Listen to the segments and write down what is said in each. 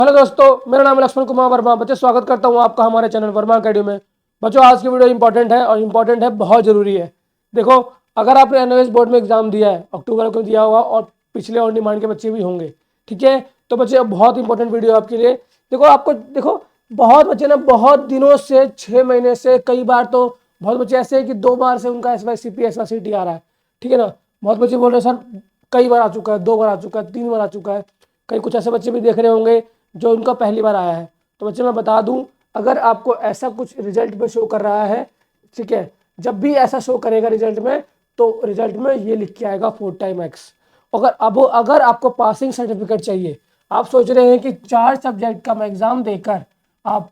Hello दोस्तों, मेरा नाम है लक्ष्मण कुमार वर्मा। बच्चे, स्वागत करता हूं आपका हमारे चैनल वर्मा अकेडमी में। बच्चों, आज की वीडियो इंपॉर्टेंट है और इंपॉर्टेंट है, बहुत ज़रूरी है। देखो, अगर आपने एनओएस बोर्ड में एग्जाम दिया है, अक्टूबर को दिया होगा और पिछले ऑन डिमांड के बच्चे भी होंगे, ठीक है। तो बच्चे, अब बहुत इंपॉर्टेंट वीडियो आपके लिए। देखो बहुत बच्चे ना बहुत दिनों से, 6 महीने से, कई बार तो बहुत बच्चे ऐसे हैं कि 2 बार से उनका SYCP SYCT आ रहा है, ठीक है ना। बहुत बच्चे बोल रहे हैं सर कई बार आ चुका है, 2 बार आ चुका है, 3 बार आ चुका है। कई कुछ ऐसे बच्चे भी देख रहे होंगे जो उनका पहली बार आया है। तो बच्चे, मैं बता दूं, अगर आपको ऐसा कुछ रिजल्ट में शो कर रहा है, ठीक है, जब भी ऐसा शो करेगा रिजल्ट में, तो रिजल्ट में ये लिख के आएगा 4 टाइम X। अगर आपको पासिंग सर्टिफिकेट चाहिए, आप सोच रहे हैं कि 4 सब्जेक्ट का मैं एग्जाम देकर आप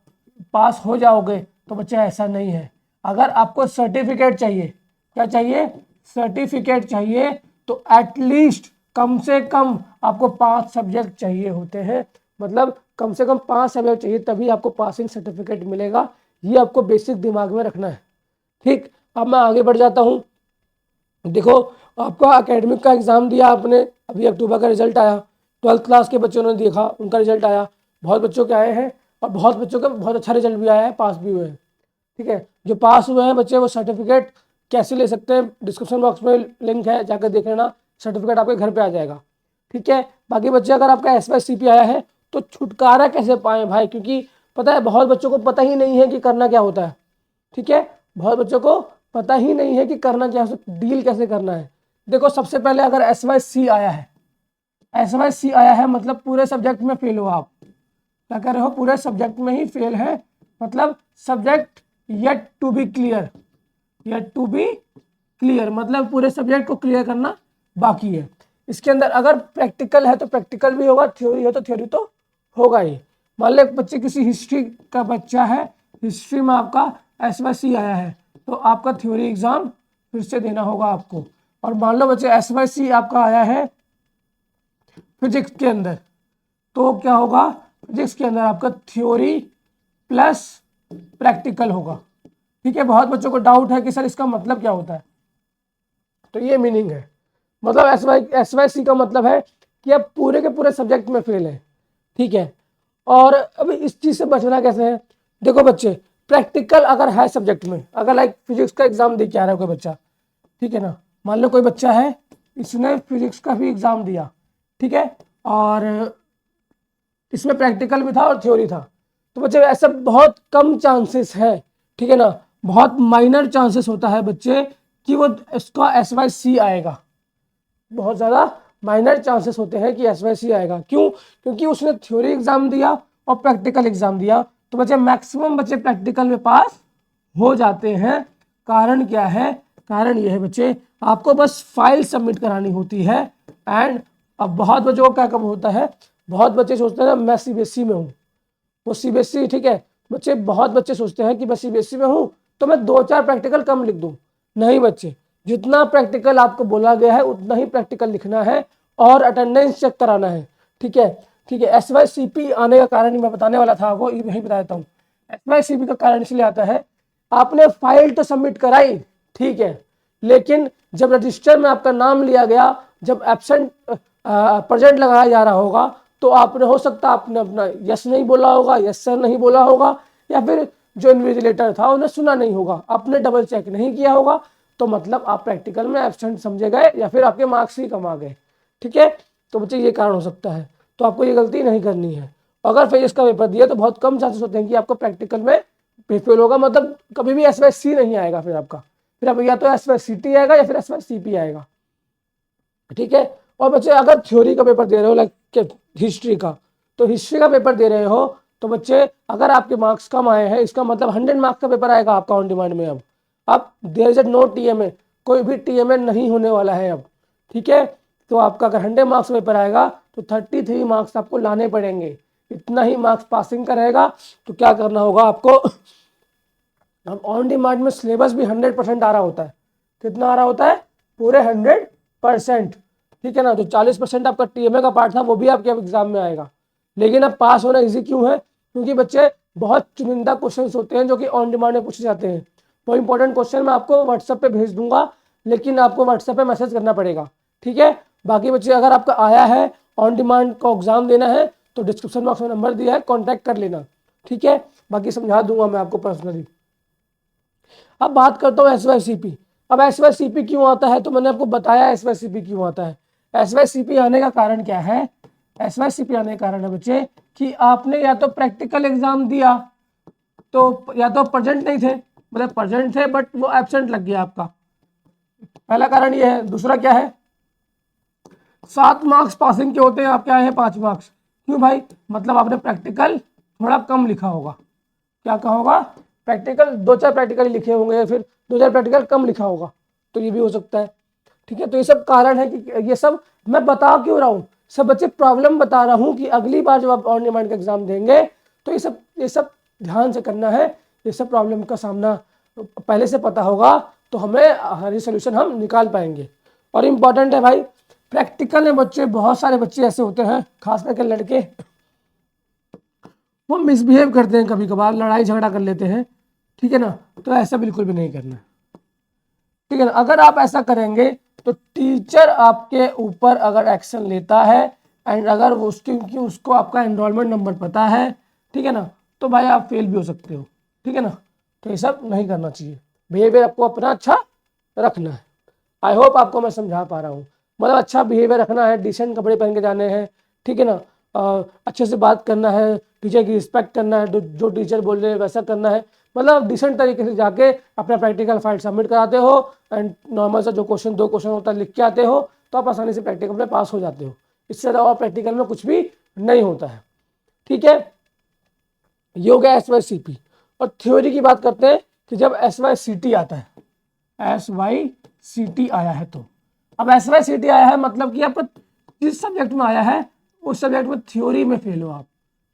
पास हो जाओगे, तो बच्चे ऐसा नहीं है। अगर आपको सर्टिफिकेट चाहिए, क्या चाहिए, सर्टिफिकेट चाहिए, तो एटलीस्ट कम से कम आपको 5 सब्जेक्ट चाहिए होते हैं। मतलब कम से कम 5 सब्जेक्ट चाहिए, तभी आपको पासिंग सर्टिफिकेट मिलेगा। ये आपको बेसिक दिमाग में रखना है, ठीक। अब मैं आगे बढ़ जाता हूँ। देखो, आपका एकेडमिक का एग्ज़ाम दिया आपने, अभी अक्टूबर का रिजल्ट आया। 12th क्लास के बच्चों ने देखा, उनका रिजल्ट आया। बहुत बच्चों के आए हैं और बहुत बच्चों का बहुत अच्छा रिजल्ट भी आया है, पास भी हुए हैं, ठीक है। जो पास हुए हैं बच्चे, वो सर्टिफिकेट कैसे ले सकते हैं, डिस्क्रिप्शन बॉक्स में लिंक है, जाकर देख लेना। सर्टिफिकेट आपके घर पे आ जाएगा, ठीक है। बाकी बच्चे, अगर आपका SYCP आया है तो छुटकारा कैसे पाएँ भाई, क्योंकि पता है बहुत बच्चों को पता ही नहीं है कि करना क्या होता है, ठीक है। बहुत बच्चों को पता ही नहीं है कि करना क्या है, डील कैसे करना है। देखो, सबसे पहले अगर SYC आया है, SYC आया है मतलब पूरे सब्जेक्ट में फेल हो आप। क्या कर रहे हो, पूरे सब्जेक्ट में ही फेल है, मतलब subject yet to be clear, yet to be clear, मतलब पूरे सब्जेक्ट को क्लियर करना बाकी है। इसके अंदर अगर प्रैक्टिकल है तो प्रैक्टिकल भी होगा, थ्योरी है तो थ्योरी तो होगा ही। मान लो बच्चे, किसी हिस्ट्री का बच्चा है, हिस्ट्री में आपका SYC आया है, तो आपका थ्योरी एग्जाम फिर से देना होगा आपको। और मान लो बच्चे SYC आपका आया है फिजिक्स के अंदर, तो क्या होगा, फिजिक्स के अंदर आपका थ्योरी प्लस प्रैक्टिकल होगा, ठीक है। बहुत बच्चों को डाउट है कि सर इसका मतलब क्या होता है, तो ये मीनिंग है। मतलब SYC का मतलब है कि आप पूरे के पूरे सब्जेक्ट में फेल है, ठीक है। और अभी इस चीज़ से बचना कैसे है, देखो बच्चे, प्रैक्टिकल अगर है सब्जेक्ट में, अगर लाइक फिजिक्स का एग्जाम दे के आ रहा है कोई बच्चा, ठीक है ना। मान लो कोई बच्चा है, इसने फिजिक्स का भी एग्जाम दिया, ठीक है, और इसमें प्रैक्टिकल भी था और थ्योरी था। तो बच्चे, ऐसा बहुत कम चांसेस है, ठीक है ना, बहुत माइनर चांसेस होता है बच्चे कि वो इसका SYC आएगा। बहुत ज़्यादा माइनर चांसेस होते हैं कि SYC आएगा। क्यों, क्योंकि उसने थ्योरी एग्जाम दिया और प्रैक्टिकल एग्जाम दिया। तो बच्चे, मैक्सिमम बच्चे प्रैक्टिकल में पास हो जाते हैं। कारण क्या है, कारण ये है बच्चे, आपको बस फाइल सबमिट करानी होती है। एंड अब बहुत बच्चों को क्या कम होता है, बहुत बच्चे सोचते हैं मैं CBSE में हूँ, वो CBSE, ठीक है। बच्चे, बहुत बच्चे सोचते हैं कि मैं CBSE में हूँ तो मैं 2-4 प्रैक्टिकल कम लिख दूँ। नहीं बच्चे, जितना प्रैक्टिकल आपको बोला गया है उतना ही प्रैक्टिकल लिखना है और अटेंडेंस चेक कराना है, ठीक है, ठीक है। SYCP आने का कारण मैं बताने वाला था आपको, यही बता देता हूँ। SYCP का कारण इसलिए आता है, आपने फाइल तो सबमिट कराई, ठीक है, लेकिन जब रजिस्टर में आपका नाम लिया गया, जब एब्सेंट प्रेजेंट लगाया जा रहा होगा, तो आपने, हो सकता आपने अपना यस नहीं बोला होगा, यस सर नहीं बोला होगा, या फिर जो इन्विजिलेटर था उन्हें सुना नहीं होगा, आपने डबल चेक नहीं किया होगा, तो मतलब आप प्रैक्टिकल में एब्सेंट समझे गए या फिर आपके मार्क्स ही कम आ गए, ठीक है। तो बच्चे, ये कारण हो सकता है, तो आपको ये गलती नहीं करनी है। अगर फिजिक्स का पेपर दिया तो बहुत कम चांसेस होते हैं कि आपको प्रैक्टिकल में फेल होगा, मतलब कभी भी SYC नहीं आएगा फिर आपका, फिर आप या तो SYCT आएगा या फिर SYCP आएगा, ठीक है। और बच्चे, अगर थ्योरी का पेपर दे रहे हो, लाइक हिस्ट्री का, तो हिस्ट्री का पेपर दे रहे हो, तो बच्चे अगर आपके मार्क्स कम आए हैं, इसका मतलब 100 मार्क्स का पेपर आएगा आपका ऑन डिमांड में। अब देयर इज नो TMA, कोई भी TMA नहीं होने वाला है अब, ठीक है। तो आपका अगर 100 मार्क्स पेपर आएगा तो 33 मार्क्स आपको लाने पड़ेंगे। इतना ही मार्क्स पासिंग का रहेगा। तो क्या करना होगा आपको, अब ऑन डिमांड में सिलेबस भी 100% आ रहा होता है। कितना आ रहा होता है, पूरे 100%, ठीक है ना। जो 40% आपका TMA का पार्ट था वो भी आपके एग्जाम में आएगा। लेकिन अब पास होना इजी क्यों है, क्योंकि बच्चे बहुत चुनिंदा क्वेश्चंस होते हैं जो कि ऑन डिमांड में पूछे जाते हैं। वो इंपॉर्टेंट क्वेश्चन मैं आपको व्हाट्सएप पे भेज दूंगा, लेकिन आपको व्हाट्सएप पे मैसेज करना पड़ेगा, ठीक है। बाकी बच्चे, अगर आपका आया है ऑन डिमांड का एग्जाम देना है तो डिस्क्रिप्शन बॉक्स में नंबर दिया है, कॉन्टैक्ट कर लेना, ठीक है। बाकी समझा दूंगा मैं आपको पर्सनली। अब बात करता हूँ SYCP। अब SYCP क्यों आता है, तो मैंने आपको बताया SYCP क्यों आता है। SYCP आने का कारण क्या है, SYCP आने का कारण है बच्चे कि आपने या तो प्रैक्टिकल एग्जाम दिया, तो या तो प्रेजेंट नहीं थे, मतलब प्रेजेंट थे बट वो एब्सेंट लग गया आपका, पहला कारण ये है। दूसरा क्या है, 7 मार्क्स पासिंग के होते हैं, आप क्या है 5 मार्क्स। क्यों भाई, मतलब आपने प्रैक्टिकल थोड़ा कम लिखा होगा, क्या कहा होगा, प्रैक्टिकल 2-4 प्रैक्टिकल लिखे होंगे या फिर 2-4 प्रैक्टिकल कम लिखा होगा, तो ये भी हो सकता है, ठीक है। तो ये सब कारण है कि ये सब मैं बता क्यों रहा हूँ, सब बच्चे प्रॉब्लम बता रहा हूँ कि अगली बार जब आप ऑन डिमांड का एग्जाम देंगे तो ये सब ध्यान से करना है। ये सब प्रॉब्लम का सामना पहले से पता होगा तो हमें हर सोल्यूशन हम निकाल पाएंगे। और इम्पॉर्टेंट है भाई, प्रैक्टिकल में बच्चे, बहुत सारे बच्चे ऐसे होते हैं, खास करके लड़के, वो मिसबिहेव करते हैं, कभी कभार लड़ाई झगड़ा कर लेते हैं, ठीक है ना। तो ऐसा बिल्कुल भी नहीं करना, ठीक है ना। अगर आप ऐसा करेंगे तो टीचर आपके ऊपर अगर एक्शन लेता है एंड अगर वो उसको आपका एनरोलमेंट नंबर पता है, ठीक है ना, तो भाई आप फेल भी हो सकते हो, ठीक है ना। तो ये सब नहीं करना चाहिए, बिहेवियर आपको अपना अच्छा रखना है। आई होप आपको मैं समझा पा रहा हूँ, मतलब अच्छा बिहेवियर रखना है, डिसेंट कपड़े पहन के जाने हैं, ठीक है ना। अच्छे से बात करना है, टीचर की रिस्पेक्ट करना है, जो टीचर बोल रहे हैं वैसा करना है, मतलब डिसेंट तरीके से जाके अपना प्रैक्टिकल फाइल सबमिट कराते हो एंड नॉर्मल सा जो क्वेश्चन 2 क्वेश्चन होता है लिख के आते हो, तो आप आसानी से प्रैक्टिकल में पास हो जाते हो। इससे ज़्यादा और प्रैक्टिकल में कुछ भी नहीं होता है, ठीक है। ये हो गया SYCP। और थ्योरी की बात करते हैं कि जब SYCT आता है, SYCT आया है, तो अब SYCT आया है मतलब कि आपका जिस सब्जेक्ट में आया है उस सब्जेक्ट में थ्योरी में फेल हो आप।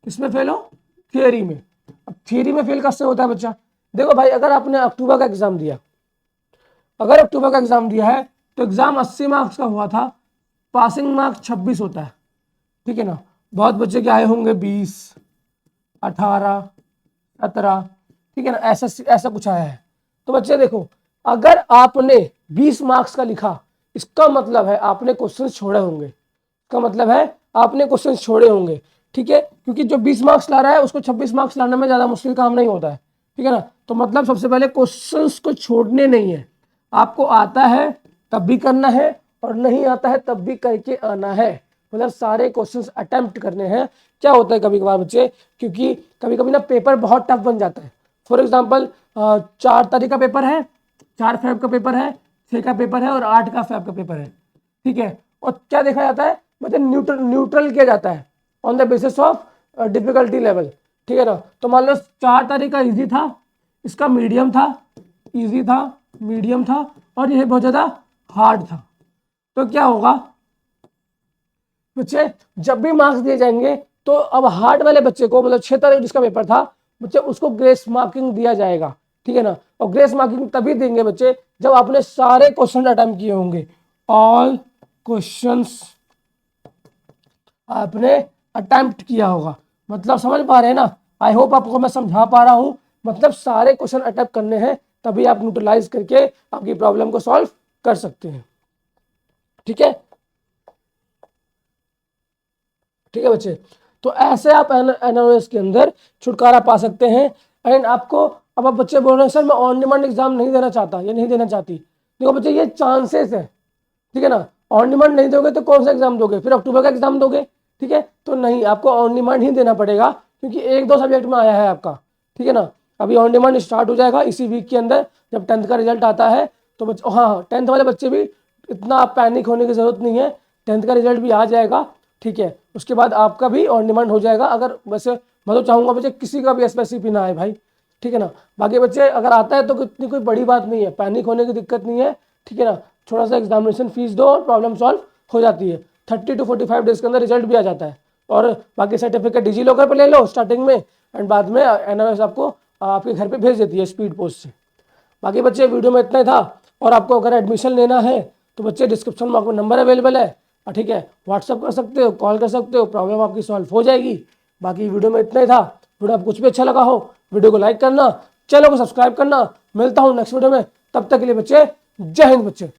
किसमें फेल हो, थियोरी में। अब थियोरी में फेल कैसे होता है बच्चा, देखो भाई, अगर आपने अक्टूबर का एग्जाम दिया, अगर अक्टूबर का एग्जाम दिया है तो एग्जाम 80 मार्क्स का हुआ था, पासिंग मार्क्स 26 होता है, ठीक है ना। बहुत बच्चे के आए होंगे 20, 18, 17, ठीक है ना, ऐसा कुछ आया है। तो बच्चे देखो, अगर आपने 20 मार्क्स का लिखा, इसका मतलब है आपने क्वेश्चन छोड़े होंगे, इसका मतलब है आपने क्वेश्चन छोड़े होंगे, ठीक है। क्योंकि जो 20 मार्क्स ला रहा है उसको 26 मार्क्स लाने में ज़्यादा मुश्किल काम नहीं होता है, ठीक है ना। तो मतलब सबसे पहले क्वेश्चंस को छोड़ने नहीं है, आपको आता है तब भी करना है और नहीं आता है तब भी करके आना है, मतलब सारे क्वेश्चंस अटेम्प्ट करने हैं। क्या होता है कभी कभार बच्चे, क्योंकि कभी कभी ना पेपर बहुत टफ बन जाता है। फॉर एग्जाम्पल 4 तारीख का पेपर है, 4 फेब का पेपर है, 6 का पेपर है और 8 का फेब का पेपर है, ठीक है। और क्या देखा जाता है, मतलब न्यूट्रल किया जाता है on the basis of difficulty level, ठीक है ना। तो मान लो 4 तारीख का इजी था, इसका मीडियम था, इजी था, मीडियम था और यह बहुत ज़्यादा हार्ड था। तो क्या होगा बच्चे, जब भी मार्क्स दिए जाएंगे तो अब हार्ड वाले बच्चे को, मतलब 6 तारीख जिसका पेपर था बच्चे, उसको ग्रेस मार्किंग दिया जाएगा, ठीक है ना। और ग्रेस मार्किंग तभी देंगे बच्चे जब आपने सारे क्वेश्चन अटेम्प्ट किए होंगे, ऑल क्वेश्चंस आपने अटेम्प्ट किया होगा। मतलब समझ पा रहे हैं ना, आई होप आपको मैं समझा पा रहा हूं। मतलब सारे क्वेश्चन अटेम्प्ट करने हैं, तभी आप न्यूट्रलाइज करके आपकी प्रॉब्लम को सॉल्व कर सकते हैं, ठीक है, ठीक है बच्चे। तो ऐसे आप एनओएस के अंदर छुटकारा पा सकते हैं। एंड आपको, अब आप बच्चे बोल रहे हैं सर मैं ऑन डिमांड एग्जाम नहीं देना चाहता या नहीं देना चाहती, देखो बच्चे ये चांसेस है, ठीक है ना। ऑन डिमांड नहीं दोगे तो कौन सा एग्जाम दोगे, फिर अक्टूबर का एग्जाम दोगे, ठीक है। तो नहीं, आपको ऑन डिमांड ही देना पड़ेगा, क्योंकि 1-2 सब्जेक्ट में आया है आपका, ठीक है ना। अभी ऑन डिमांड स्टार्ट हो जाएगा इसी वीक के अंदर, जब 10th का रिजल्ट आता है तो बच्चे, हाँ 10th वाले बच्चे भी इतना पैनिक होने की जरूरत नहीं है, 10th का रिजल्ट भी आ जाएगा, ठीक है। उसके बाद आपका भी ऑन डिमांड हो जाएगा। अगर वैसे मैं तो चाहूँगा बच्चे किसी का भी SYCP ना आए भाई, ठीक है ना। बाकी बच्चे अगर आता है तो इतनी कोई बड़ी बात नहीं है, पैनिक होने की दिक्कत नहीं है, ठीक है ना। थोड़ा सा एग्जामिनेशन फीस दो और प्रॉब्लम सॉल्व हो जाती है। 30 to 45 डेज के अंदर रिजल्ट भी आ जाता है। और बाकी सर्टिफिकेट डिजी लॉकर पर ले लो स्टार्टिंग में, एंड बाद में एनओएस आपको आपके घर पे भेज देती है स्पीड पोस्ट से। बाकी बच्चे वीडियो में इतना ही था। और आपको अगर एडमिशन लेना है तो बच्चे डिस्क्रिप्शन में आपको नंबर अवेलेबल है, ठीक है, व्हाट्सअप कर सकते हो, कॉल कर सकते हो, प्रॉब्लम आपकी सॉल्व हो जाएगी। बाकी वीडियो में इतना ही था। वीडियो आपको कुछ भी अच्छा लगा हो वीडियो को लाइक करना, चैनल को सब्सक्राइब करना। मिलता हूँ नेक्स्ट वीडियो में, तब तक के लिए बच्चे जय हिंद बच्चे।